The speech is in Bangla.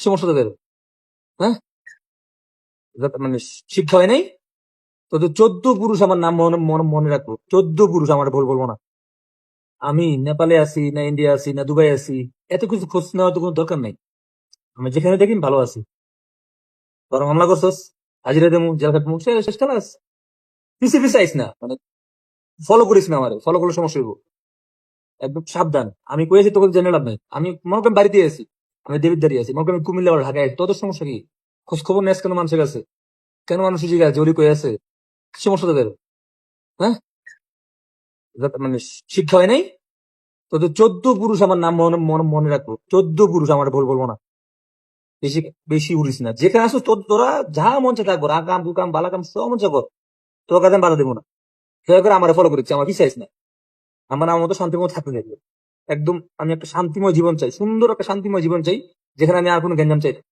সমস্যা তোদের? হ্যাঁ, মানে শিক্ষা হয় নাই? তোদের 14 পুরুষ আমার নাম মনে মনে মনে রাখবো। 14 পুরুষ আমার ভুল বলবো না। আমি নেপালে আছি না, ইন্ডিয়া আছি না, দুবাই আছি, এত কিছু খোঁজ নেওয়ার তো কোনো দরকার নাই। আমি যেখানে দেখি ভালো আছি। বরং মামলা করছস, হাজিরা দেবো, জেল খাটবো, শেষ খালাস। পিছিয়ে পিছিয়ে আইস না, মানে ফলো করিস না, আমার ফলো করলে সমস্যা হইব। একদম সাবধান। আমি কয়েছি তোকে জেনে লাভ নাই। আমি মনে করেন বাড়িতে আছি, আমি দেবিদ্বারি আছি, মনে করেন আমি কুমিল্লা বা ঢাকায় আছি, তোদের সমস্যা কি? খোঁজ খবর নেস কেন মানুষের কাছে? কেন মানুষের জিজ্ঞাসা জলি কয়ে আছে? কি সমস্যা তোদের? হ্যাঁ, মানে শিক্ষা হয় নাই? তোদের 14 পুরুষ আমার নাম মনে মনে মনে রাখবো। 14 পুরুষ আমার ভুল বলবো না। বেশি বেশি উড়িস না। যেখানে আসো তোরা যা মন চায় থাকবো, রাগ কাম কুকাম বালা কাম সব মন চায় কর। তোর কাছে আমি বাধা দেবো না। দয়া করে আমার ফলো করেছি, আমার পিছাইস না। আমার মতো শান্তিময় থাকতে চাইবে। একদম আমি একটা শান্তিময় জীবন চাই, সুন্দর একটা শান্তিময় জীবন চাই, যেখানে আমি আর কোনো গ্যাঞ্জাম চাই না।